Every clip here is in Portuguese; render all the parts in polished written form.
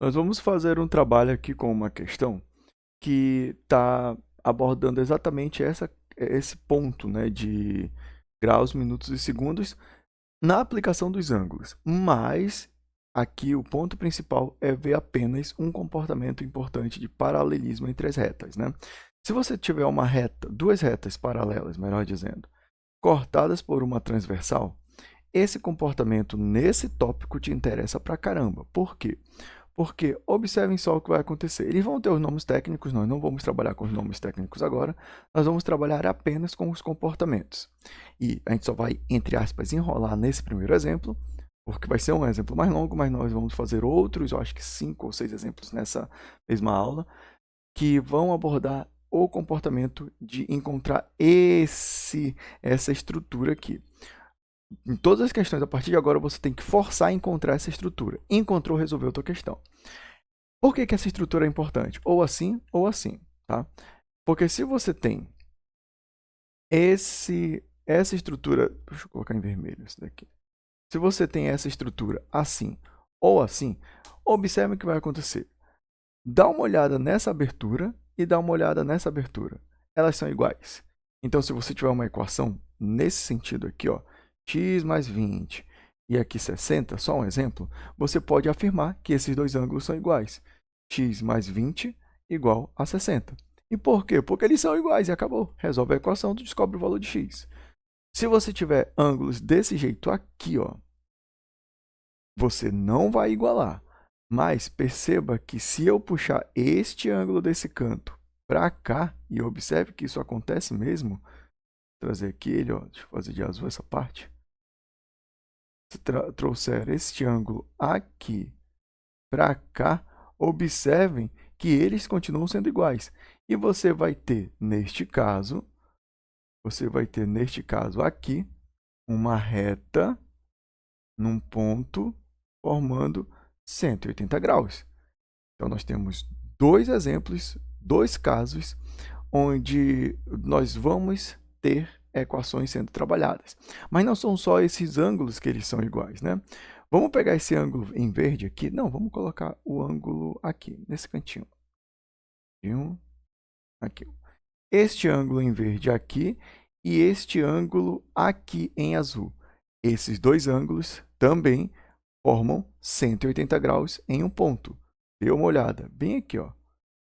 Nós vamos fazer um trabalho aqui com uma questão que está abordando exatamente esse ponto, né, de graus, minutos e segundos na aplicação dos ângulos. Mas aqui o ponto principal é ver apenas um comportamento importante de paralelismo entre as retas, né? Se você tiver uma reta, duas retas paralelas, melhor dizendo, cortadas por uma transversal, esse comportamento nesse tópico te interessa pra caramba. Por quê? Porque observem só o que vai acontecer. Eles vão ter os nomes técnicos, nós não vamos trabalhar com os nomes técnicos agora, nós vamos trabalhar apenas com os comportamentos. E a gente só vai, entre aspas, enrolar nesse primeiro exemplo, porque vai ser um exemplo mais longo, mas nós vamos fazer outros, eu acho que 5 ou 6 exemplos nessa mesma aula, que vão abordar o comportamento de encontrar essa estrutura aqui. Em todas as questões, a partir de agora, você tem que forçar a encontrar essa estrutura. Encontrou, resolveu a tua questão. Por que essa estrutura é importante? Ou assim, tá? Porque se você tem essa estrutura... Deixa eu colocar em vermelho isso daqui. Se você tem essa estrutura assim ou assim, observe o que vai acontecer. Dá uma olhada nessa abertura e dá uma olhada nessa abertura. Elas são iguais. Então, se você tiver uma equação nesse sentido aqui, ó, x mais 20 e aqui 60, só um exemplo, você pode afirmar que esses dois ângulos são iguais. X mais 20 igual a 60. E por quê? Porque eles são iguais e acabou. Resolve a equação, tu descobre o valor de x. Se você tiver ângulos desse jeito aqui, ó, você não vai igualar. Mas perceba que se eu puxar este ângulo desse canto para cá, e observe que isso acontece mesmo, vou trazer aqui ele, ó, deixa eu fazer de azul essa parte. Se trouxer este ângulo aqui para cá, observem que eles continuam sendo iguais. E você vai ter neste caso aqui, uma reta num ponto formando 180 graus. Então, nós temos dois exemplos, dois casos, onde nós vamos ter equações sendo trabalhadas. Mas não são só esses ângulos que eles são iguais, né? Vamos pegar esse ângulo em verde aqui. Não, vamos colocar o ângulo aqui, nesse cantinho. Aqui. Este ângulo em verde aqui e este ângulo aqui em azul. Esses dois ângulos também formam 180 graus em um ponto. Dê uma olhada, bem aqui, ó.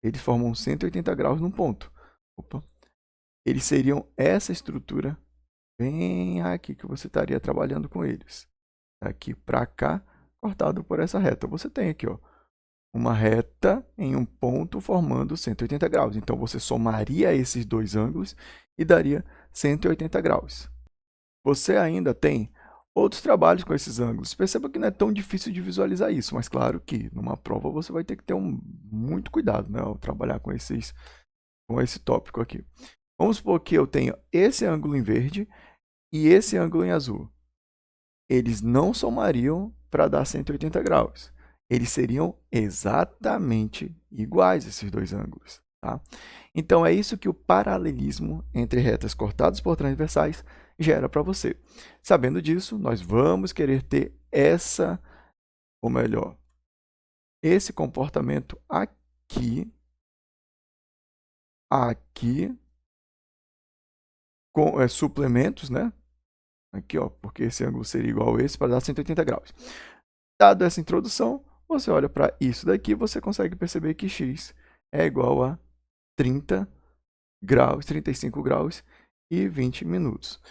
Eles formam 180 graus num ponto. Opa. Eles seriam essa estrutura bem aqui que você estaria trabalhando com eles. Daqui para cá, cortado por essa reta. Você tem aqui, ó, uma reta em um ponto formando 180 graus. Então, você somaria esses dois ângulos e daria 180 graus. Você ainda tem outros trabalhos com esses ângulos. Perceba que não é tão difícil de visualizar isso, mas claro que numa prova você vai ter que ter muito cuidado, né, ao trabalhar com esse tópico aqui. Vamos supor que eu tenho esse ângulo em verde e esse ângulo em azul. Eles não somariam para dar 180 graus. Eles seriam exatamente iguais, esses dois ângulos. Tá? Então, é isso que o paralelismo entre retas cortadas por transversais gera para você. Sabendo disso, nós vamos querer ter esse comportamento aqui, com suplementos, né? Aqui, ó, porque esse ângulo seria igual a esse para dar 180 graus. Dado essa introdução, você olha para isso daqui e você consegue perceber que x é igual a 30 graus, 35 graus e 20 minutos.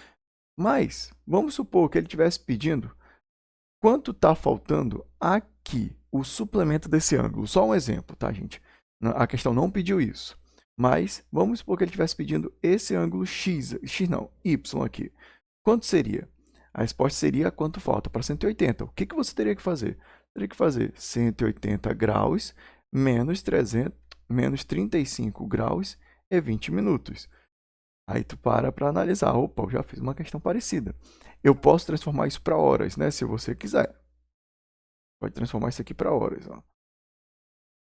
Mas, vamos supor que ele estivesse pedindo quanto está faltando aqui, o suplemento desse ângulo. Só um exemplo, tá, gente? A questão não pediu isso. Mas, vamos supor que ele estivesse pedindo esse ângulo y aqui. Quanto seria? A resposta seria quanto falta para 180. O que você teria que fazer? Teria que fazer 180 graus menos 35 graus e 20 minutos. Aí tu para analisar. Opa, eu já fiz uma questão parecida. Eu posso transformar isso para horas, né? Se você quiser. Pode transformar isso aqui para horas, ó.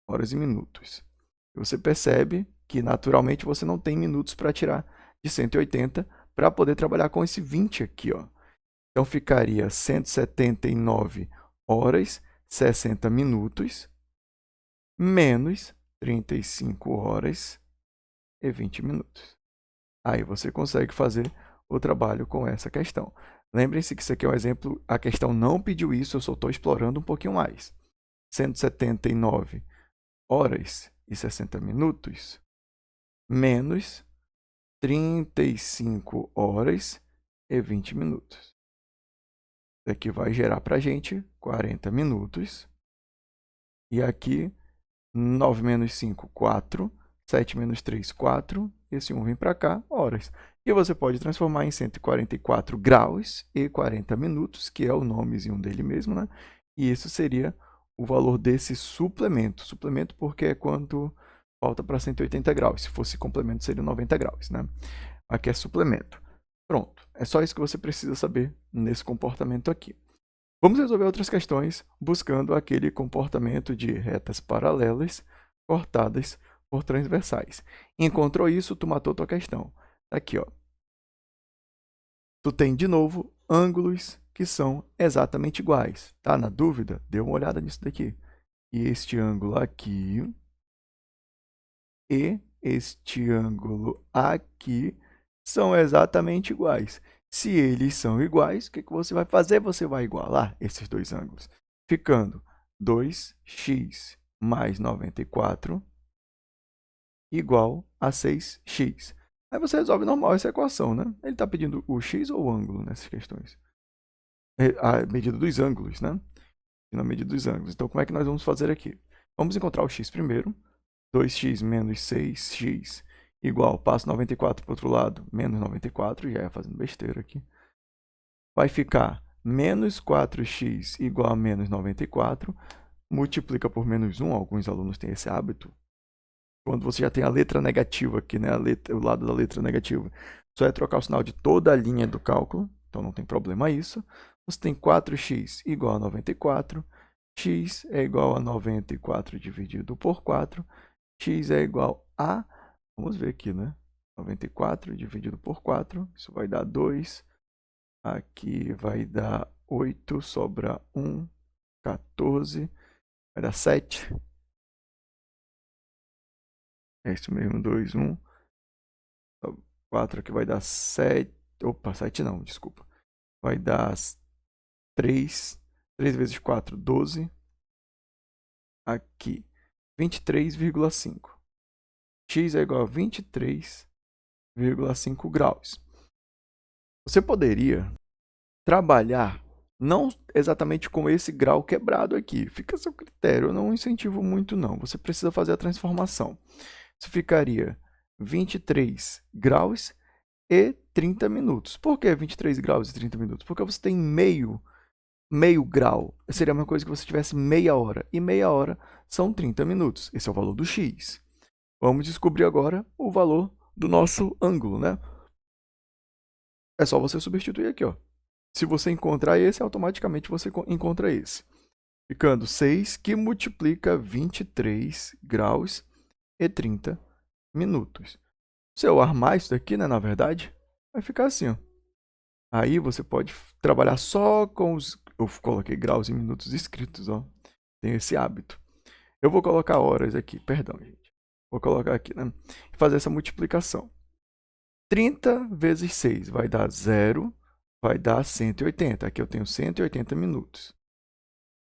Horas e minutos. Você percebe que naturalmente você não tem minutos para tirar de 180 para poder trabalhar com esse 20 aqui, ó. Então, ficaria 179 horas, 60 minutos. menos 35 horas e 20 minutos. Aí você consegue fazer o trabalho com essa questão. Lembrem-se que isso aqui é um exemplo, a questão não pediu isso, eu só estou explorando um pouquinho mais. 179 horas e 60 minutos menos 35 horas e 20 minutos. Isso aqui vai gerar para a gente 40 minutos. E aqui, 9 menos 5, 4. 7 menos 3, 4. Esse 1 vem para cá, horas. E você pode transformar em 144 graus e 40 minutos, que é o nomezinho dele mesmo, né? E isso seria o valor desse suplemento. Suplemento porque é quanto falta para 180 graus. Se fosse complemento, seria 90 graus, né? Aqui é suplemento. Pronto. É só isso que você precisa saber nesse comportamento aqui. Vamos resolver outras questões buscando aquele comportamento de retas paralelas cortadas por transversais. Encontrou isso, tu matou tua questão. Aqui, ó. Tu tem, de novo, ângulos que são exatamente iguais. Tá na dúvida? Dê uma olhada nisso daqui. E este ângulo aqui e este ângulo aqui são exatamente iguais. Se eles são iguais, o que você vai fazer? Você vai igualar esses dois ângulos, ficando 2x mais 94 igual a 6x. Aí você resolve normal essa equação, né? Ele está pedindo o x ou o ângulo nessas questões? A medida dos ângulos, né? Na medida dos ângulos. Então, como é que nós vamos fazer aqui? Vamos encontrar o x primeiro. 2x menos 6x igual, passo 94 para o outro lado, menos 94, já ia fazendo besteira aqui. Vai ficar menos 4x igual a menos 94, multiplica por menos 1, alguns alunos têm esse hábito. Quando você já tem a letra negativa aqui, né, o lado da letra negativa, só é trocar o sinal de toda a linha do cálculo, então não tem problema isso. Você tem 4x igual a 94, x é igual a 94 dividido por 4, x é igual a, vamos ver aqui, né? 94 dividido por 4, isso vai dar 2. Aqui vai dar 8, sobra 1, 14, vai dar 7. É isso mesmo, 2, 1. 4 aqui vai dar 7. Opa, 7 não, desculpa. Vai dar 3. 3 vezes 4, 12. Aqui, 23,5. X é igual a 23,5 graus. Você poderia trabalhar não exatamente com esse grau quebrado aqui. Fica a seu critério, eu não incentivo muito não. Você precisa fazer a transformação. Isso ficaria 23 graus e 30 minutos. Por que 23 graus e 30 minutos? Porque você tem meio grau. Seria a mesma coisa que você tivesse meia hora. E meia hora são 30 minutos. Esse é o valor do x. Vamos descobrir agora o valor do nosso ângulo, né? É só você substituir aqui, ó. Se você encontrar esse, automaticamente você encontra esse. Ficando 6, que multiplica 23 graus e 30 minutos. Se eu armar isso daqui, né, na verdade, vai ficar assim, ó. Aí você pode trabalhar só com os... Eu coloquei graus e minutos escritos, ó. Tenho esse hábito. Eu vou colocar horas aqui, perdão, gente. Vou colocar aqui, né? E fazer essa multiplicação. 30 vezes 6 vai dar 0, vai dar 180. Aqui eu tenho 180 minutos.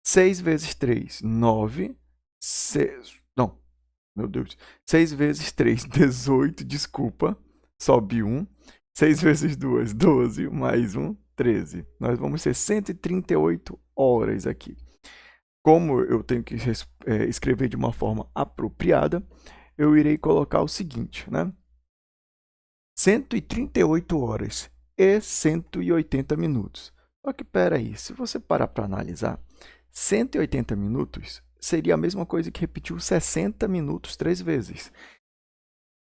6 vezes 3, 9. 6, não, meu Deus. 6 vezes 3, 18, desculpa. Sobe 1. 6 vezes 2, 12, mais 1, 13. Nós vamos ter 138 horas aqui. Como eu tenho que escrever de uma forma apropriada, eu irei colocar o seguinte, né? 138 horas e 180 minutos. Só que, peraí, se você parar para analisar, 180 minutos seria a mesma coisa que repetir 60 minutos 3 vezes.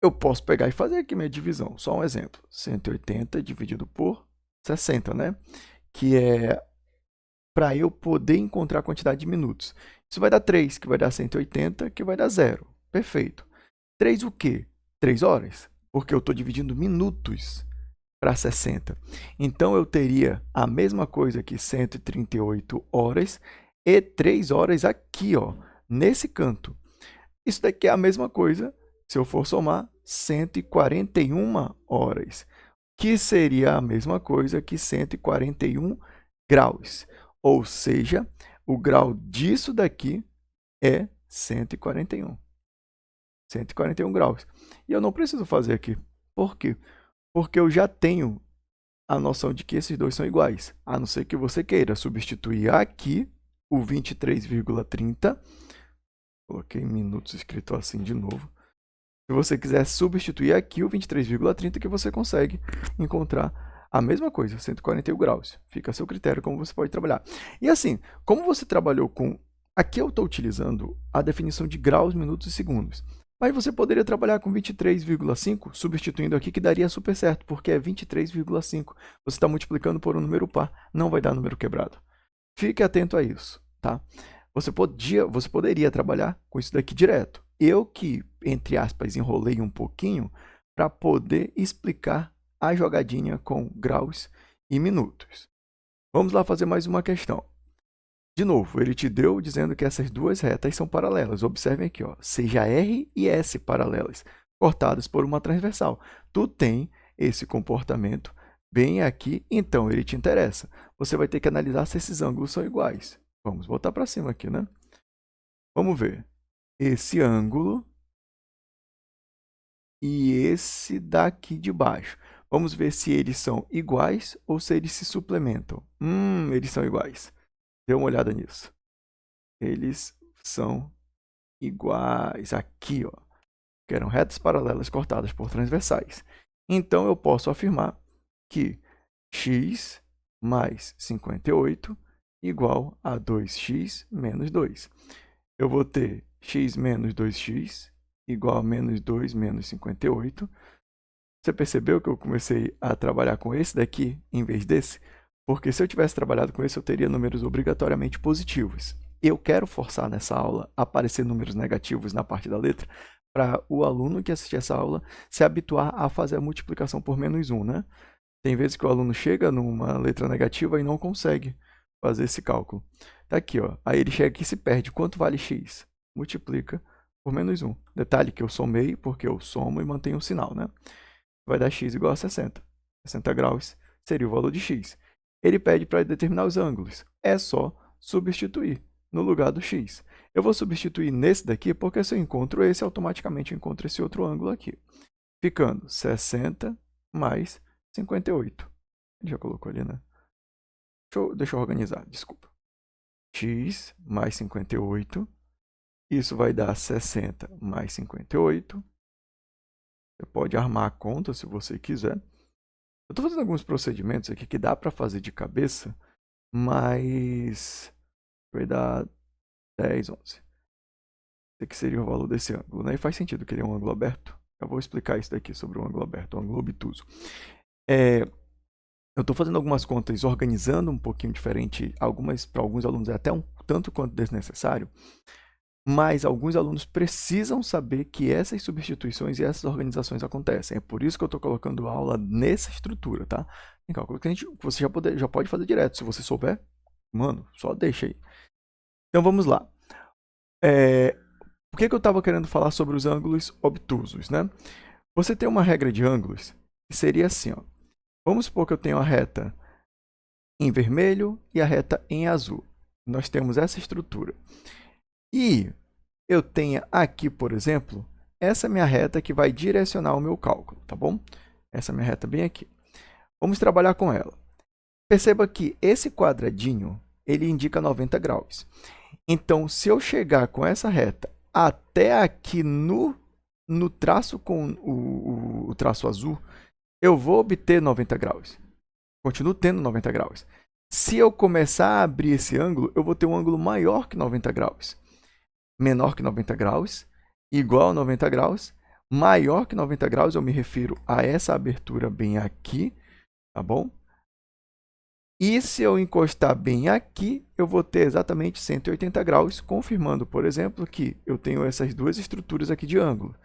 Eu posso pegar e fazer aqui minha divisão, só um exemplo. 180 dividido por 60, né? Que é para eu poder encontrar a quantidade de minutos. Isso vai dar 3, que vai dar 180, que vai dar 0. Perfeito. 3 o quê? 3 horas? Porque eu estou dividindo minutos para 60. Então, eu teria a mesma coisa aqui, 138 horas e 3 horas aqui, ó, nesse canto. Isso daqui é a mesma coisa se eu for somar 141 horas, que seria a mesma coisa que 141 graus. Ou seja, o grau disso daqui é 141. 141 graus. E eu não preciso fazer aqui. Por quê? Porque eu já tenho a noção de que esses dois são iguais. A não ser que você queira substituir aqui o 23,30. Coloquei minutos escrito assim de novo. Se você quiser substituir aqui o 23,30, que você consegue encontrar a mesma coisa, 141 graus. Fica a seu critério como você pode trabalhar. E assim, como você trabalhou com... Aqui eu estou utilizando a definição de graus, minutos e segundos. Mas você poderia trabalhar com 23,5, substituindo aqui, que daria super certo, porque é 23,5. Você está multiplicando por um número par, não vai dar número quebrado. Fique atento a isso, tá? Você poderia trabalhar com isso daqui direto. Eu que, entre aspas, enrolei um pouquinho para poder explicar a jogadinha com graus e minutos. Vamos lá fazer mais uma questão. De novo, ele te deu dizendo que essas duas retas são paralelas. Observem aqui, ó, seja R e S paralelas, cortadas por uma transversal. Tu tem esse comportamento bem aqui, então ele te interessa. Você vai ter que analisar se esses ângulos são iguais. Vamos voltar para cima aqui, né? Vamos ver. Esse ângulo e esse daqui de baixo. Vamos ver se eles são iguais ou se eles se suplementam. Eles são iguais. Dê uma olhada nisso. Eles são iguais. Aqui, ó, que eram retas paralelas cortadas por transversais. Então, eu posso afirmar que x mais 58 igual a 2x menos 2. Eu vou ter x menos 2x igual a menos 2 menos 58. Você percebeu que eu comecei a trabalhar com esse daqui em vez desse? Porque se eu tivesse trabalhado com esse, eu teria números obrigatoriamente positivos. Eu quero forçar nessa aula a aparecer números negativos na parte da letra, para o aluno que assistir essa aula se habituar a fazer a multiplicação por menos 1, né? Tem vezes que o aluno chega numa letra negativa e não consegue fazer esse cálculo. Tá aqui, ó. Aí ele chega aqui e se perde. Quanto vale x? Multiplica por menos 1. Detalhe que eu somei, porque eu somo e mantenho o sinal, né? Vai dar x igual a 60. 60 graus seria o valor de x. Ele pede para determinar os ângulos. É só substituir no lugar do x. Eu vou substituir nesse daqui, porque se eu encontro esse, automaticamente eu encontro esse outro ângulo aqui. Ficando 60 mais 58. Ele já colocou ali, né? Deixa eu organizar, desculpa. X mais 58. Isso vai dar 60 mais 58. Você pode armar a conta se você quiser. Eu estou fazendo alguns procedimentos aqui que dá para fazer de cabeça, mas vai dar 10, 11. Esse aqui seria o valor desse ângulo, né? E faz sentido que ele é um ângulo aberto. Eu vou explicar isso daqui sobre o ângulo aberto, o ângulo obtuso. Eu estou fazendo algumas contas organizando um pouquinho diferente, para alguns alunos é até um tanto quanto desnecessário, mas alguns alunos precisam saber que essas substituições e essas organizações acontecem. É por isso que eu estou colocando a aula nessa estrutura, tá? Tem cálculo que você já pode fazer direto. Se você souber, mano, só deixa aí. Então vamos lá. Por que eu estava querendo falar sobre os ângulos obtusos, né? Você tem uma regra de ângulos que seria assim, ó. Vamos supor que eu tenho a reta em vermelho e a reta em azul. Nós temos essa estrutura. E eu tenho aqui, por exemplo, essa minha reta que vai direcionar o meu cálculo, tá bom? Essa minha reta bem aqui. Vamos trabalhar com ela. Perceba que esse quadradinho, ele indica 90 graus. Então, se eu chegar com essa reta até aqui no traço com o traço azul, eu vou obter 90 graus. Continuo tendo 90 graus. Se eu começar a abrir esse ângulo, eu vou ter um ângulo maior que 90 graus. Menor que 90 graus, igual a 90 graus, maior que 90 graus, eu me refiro a essa abertura bem aqui, tá bom? E se eu encostar bem aqui, eu vou ter exatamente 180 graus, confirmando, por exemplo, que eu tenho essas duas estruturas aqui de ângulo.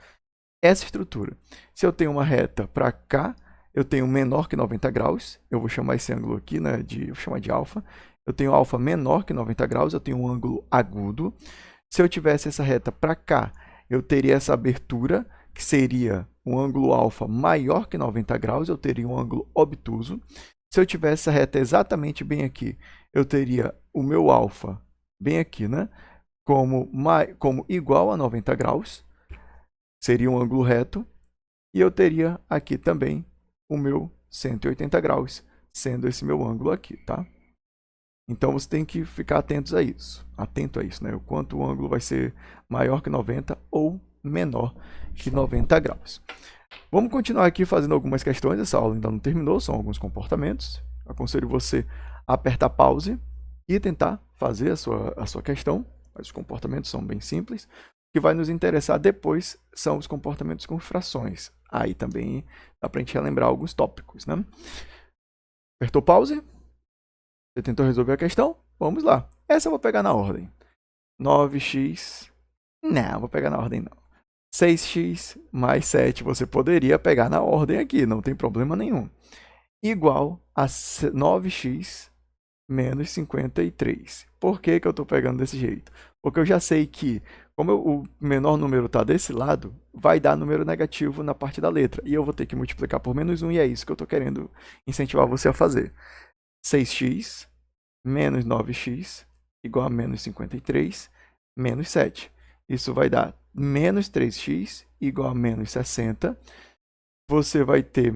Essa estrutura, se eu tenho uma reta para cá, eu tenho menor que 90 graus, eu vou chamar esse ângulo aqui, né, vou chamar de alfa. Eu tenho alfa menor que 90 graus, eu tenho um ângulo agudo. Se eu tivesse essa reta para cá eu teria essa abertura, que seria um ângulo alfa maior que 90 graus, eu teria um ângulo obtuso. Se eu tivesse essa reta exatamente bem aqui, eu teria o meu alfa bem aqui, né? Como igual a 90 graus, seria um ângulo reto. E eu teria aqui também o meu 180 graus, sendo esse meu ângulo aqui, tá? Então, você tem que ficar atento a isso, né? O quanto o ângulo vai ser maior que 90 ou menor que 90 graus. Vamos continuar aqui fazendo algumas questões. Essa aula ainda não terminou, são alguns comportamentos. Aconselho você a apertar pause e tentar fazer a sua questão. Os comportamentos são bem simples. O que vai nos interessar depois são os comportamentos com frações. Aí também dá para a gente relembrar alguns tópicos, né? Apertou pause? Você tentou resolver a questão? Vamos lá. Essa eu vou pegar na ordem. 9x... Não, vou pegar na ordem não. 6x mais 7 você poderia pegar na ordem aqui, não tem problema nenhum. Igual a 9x menos 53. Por que eu estou pegando desse jeito? Porque eu já sei que, como o menor número está desse lado, vai dar número negativo na parte da letra. E eu vou ter que multiplicar por menos 1, e é isso que eu estou querendo incentivar você a fazer. 6x menos 9x igual a menos 53 menos 7. Isso vai dar menos 3x igual a menos 60. Você vai ter,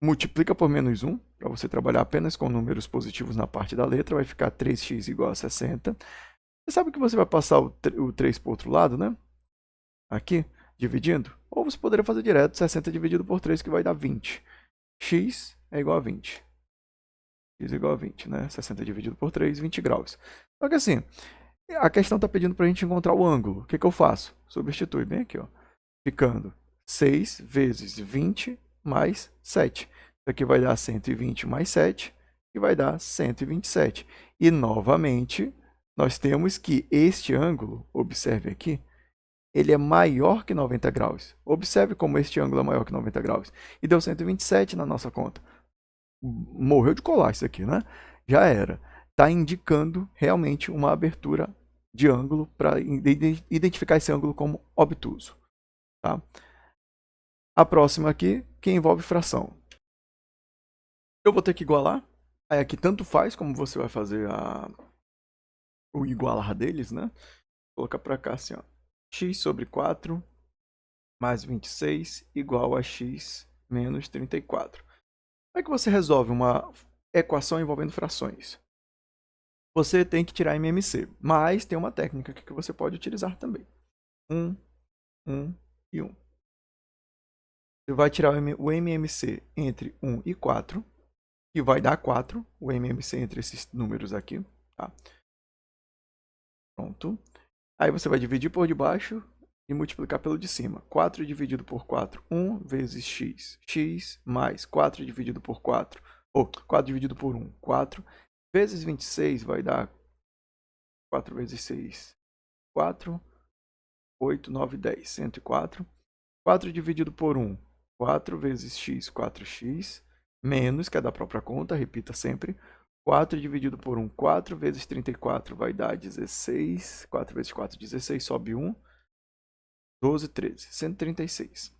multiplica por menos 1, para você trabalhar apenas com números positivos na parte da letra, vai ficar 3x igual a 60. Você sabe que você vai passar o 3 para o outro lado, né? Aqui, dividindo. Ou você poderia fazer direto 60 dividido por 3, que vai dar 20. X é igual a 20. X é igual a 20, né? 60 dividido por 3, 20 graus. Só que assim, a questão está pedindo para a gente encontrar o ângulo. O que eu faço? Substitui bem aqui, ó. Ficando 6 vezes 20 mais 7. Isso aqui vai dar 120 mais 7, que vai dar 127. E, novamente, nós temos que este ângulo, observe aqui, ele é maior que 90 graus. Observe como este ângulo é maior que 90 graus. E deu 127 na nossa conta. Morreu de colar isso aqui, né? Já era. Está indicando realmente uma abertura de ângulo para identificar esse ângulo como obtuso. Tá? A próxima aqui, que envolve fração. Eu vou ter que igualar. Aí aqui tanto faz como você vai fazer o igualar deles, né? Vou colocar para cá assim, ó. X sobre 4 mais 26 igual a x menos 34. Como é que você resolve uma equação envolvendo frações? Você tem que tirar MMC, mas tem uma técnica que você pode utilizar também. 1, 1 e 1. Você vai tirar o MMC entre 1 e 4, que vai dar 4, o MMC entre esses números aqui. Tá? Pronto. Aí você vai dividir por debaixo e multiplicar pelo de cima. 4 dividido por 4, 1 vezes x. X mais 4 dividido por 4, ou 4 dividido por 1, 4. Vezes 26 vai dar 4 vezes 6, 4. 8, 9, 10, 104. 4 dividido por 1, 4 vezes x, 4x. Menos, que é da própria conta, repita sempre. 4 dividido por 1, 4 vezes 34 vai dar 16. 4 vezes 4, 16, sobe 1. 12, 13, 136.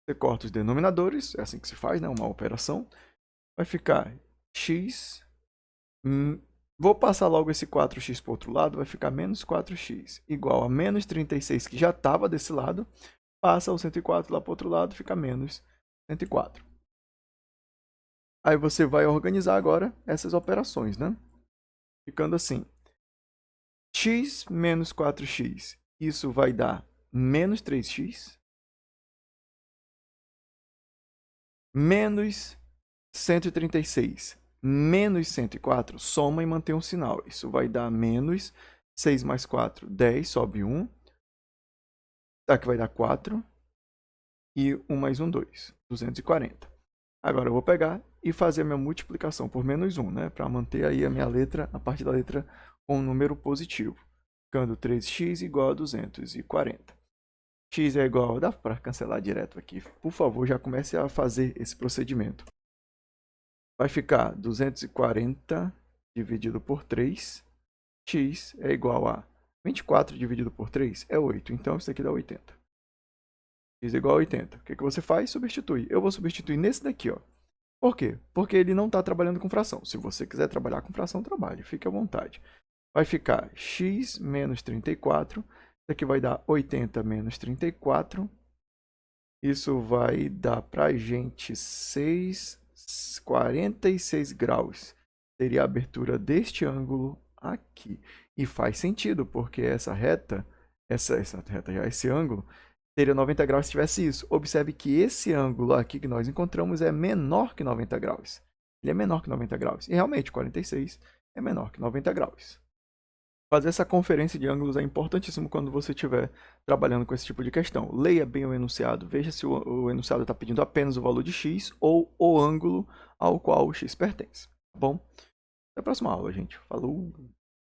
Você corta os denominadores, é assim que se faz, né? Uma operação. Vai ficar x. Vou passar logo esse 4x para o outro lado, vai ficar menos 4x igual a menos 36, que já estava desse lado. Passa o 104 lá para o outro lado, fica menos 104. Aí você vai organizar agora essas operações, né? Ficando assim. X menos 4x, isso vai dar menos 3x. Menos 136 menos 104, soma e mantém um sinal. Isso vai dar menos 6 mais 4, 10, sobe 1. Aqui vai dar 4. E 1 mais 1, 2. 240. Agora eu vou pegar e fazer a minha multiplicação por menos 1, né? Para manter aí a minha letra, a parte da letra com um número positivo. Ficando 3x igual a 240. X é igual... Dá para cancelar direto aqui. Por favor, já comece a fazer esse procedimento. Vai ficar 240 dividido por 3. X é igual a 24 dividido por 3 é 8. Então, isso aqui dá 80. x igual a 80. O que você faz? Substitui. Eu vou substituir nesse daqui, ó. Por quê? Porque ele não está trabalhando com fração. Se você quiser trabalhar com fração, trabalhe. Fique à vontade. Vai ficar x menos 34. Isso aqui vai dar 80 menos 34. Isso vai dar para a gente 46 graus. Seria a abertura deste ângulo aqui. E faz sentido, porque essa reta, esse ângulo, seria 90 graus se tivesse isso. Observe que esse ângulo aqui que nós encontramos é menor que 90 graus. Ele é menor que 90 graus. E realmente, 46 é menor que 90 graus. Fazer essa conferência de ângulos é importantíssimo quando você estiver trabalhando com esse tipo de questão. Leia bem o enunciado, veja se o enunciado está pedindo apenas o valor de x ou o ângulo ao qual o x pertence. Tá bom? Até a próxima aula, gente. Falou!